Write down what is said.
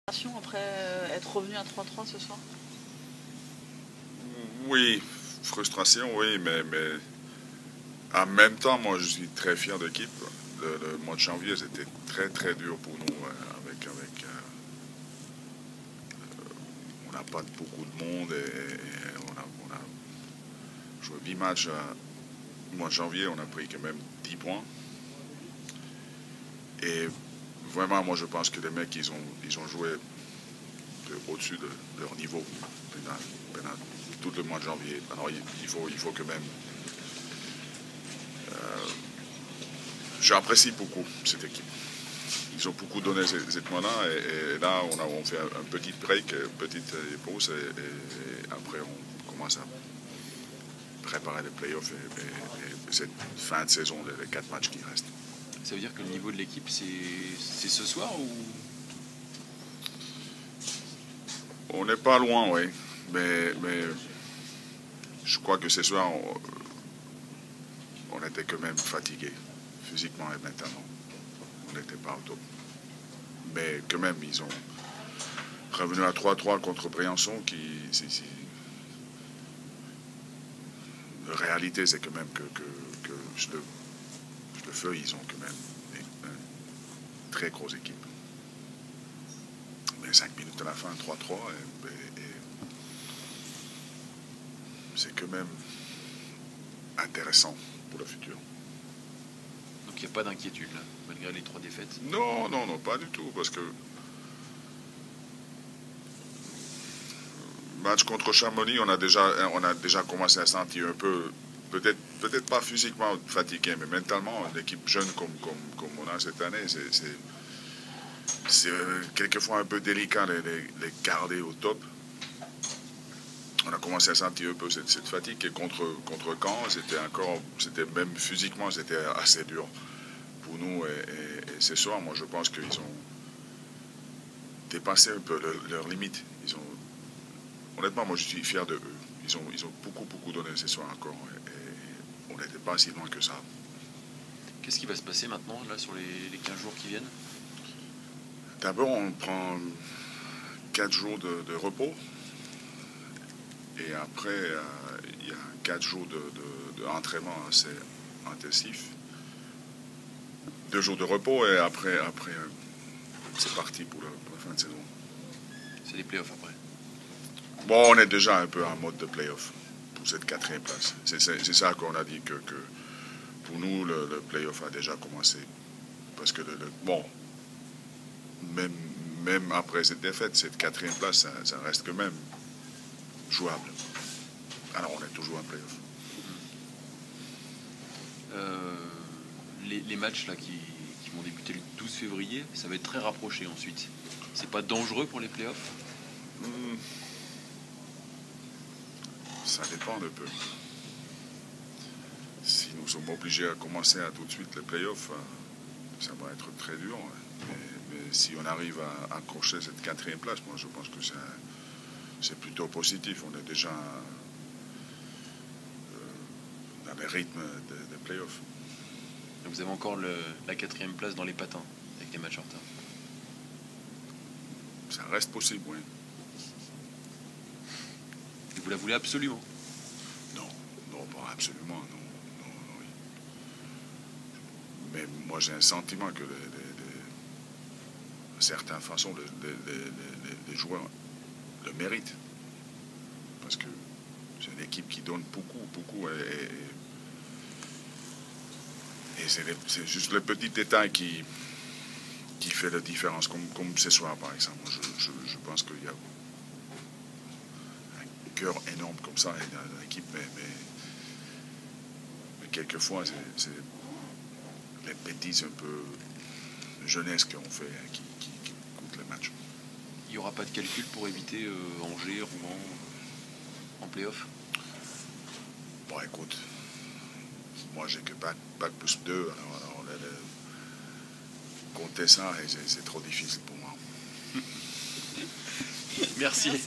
Après être revenu à 3-3 ce soir? Oui, frustration, oui, mais en même temps, moi, je suis très fier de l'équipe. Le mois de janvier, c'était très, très dur pour nous. On n'a pas beaucoup de monde et on a joué 8 matchs. Au mois de janvier, on a pris quand même 10 points. Et vraiment, moi, je pense que les mecs, ils ont joué au-dessus de leur niveau pendant tout le mois de janvier. Alors, il faut quand même. J'apprécie beaucoup cette équipe. Ils ont beaucoup donné cette mois-là et là, on fait un petit break, une petite pause et après, on commence à préparer les playoffs et cette fin de saison, les 4 matchs qui restent. Ça veut dire que le niveau de l'équipe, c'est ce soir ou... On n'est pas loin, oui. Mais je crois que ce soir, on était quand même fatigué, physiquement et mentalement. On n'était pas au top. Mais quand même, ils ont revenu à 3-3 contre Briançon la réalité, c'est quand même que je le feuille, ils ont quand même une très grosse équipe. Mais 5 minutes à la fin, 3-3, et c'est quand même intéressant pour le futur. Donc il n'y a pas d'inquiétude là, malgré les 3 défaites? Non, non, non, pas du tout, parce que match contre Chamonix, on a déjà commencé à sentir un peu, peut-être pas physiquement fatigué, mais mentalement, une équipe jeune comme on a cette année, c'est quelquefois un peu délicat les garder au top. On a commencé à sentir un peu cette fatigue et contre Caen, c'était même physiquement, c'était assez dur pour nous. Et ce soir, moi, je pense qu'ils ont dépassé un peu leurs limites. Honnêtement, moi, je suis fier de eux. Ils ont beaucoup donné ce soir encore. Et on n'était pas si loin que ça. Qu'est-ce qui va se passer maintenant, là, sur les 15 jours qui viennent? D'abord, on prend 4 jours de repos. Et après, il y a 4 jours d'entraînement assez intensif. 2 jours de repos et après c'est parti pour la fin de saison. C'est les playoffs après. Bon, on est déjà un peu en mode de playoff pour cette 4e place. C'est ça qu'on a dit que pour nous, le playoff a déjà commencé. Parce que, bon, même après cette défaite, cette 4e place, ça reste quand même jouable. Alors, on est toujours en playoff. Les matchs là, qui vont débuter le 12 février, ça va être très rapproché ensuite. C'est pas dangereux pour les playoffs? Ça dépend un peu. Si nous sommes obligés à commencer à tout de suite les playoffs, ça va être très dur. Mais si on arrive à accrocher cette 4e place, moi je pense que c'est plutôt positif. On est déjà dans le rythme des playoffs. Vous avez encore la 4e place dans les patins, avec les matchs en retard. Ça reste possible, oui. Et vous la voulez absolument? Non, non, pas absolument, non. Oui. Mais moi j'ai un sentiment que de certaines façons, les joueurs le méritent. Parce que c'est une équipe qui donne beaucoup. Et c'est juste le petit détail qui fait la différence, comme ce soir par exemple. Je pense qu'il y a un cœur énorme comme ça dans l'équipe, mais quelquefois c'est les bêtises un peu jeunesse qu'on fait qui coûtent les matchs. Il n'y aura pas de calcul pour éviter Angers, Rouen en play-off? Bon, écoute, moi j'ai que bac plus 2, alors compter ça, c'est trop difficile pour moi. Merci.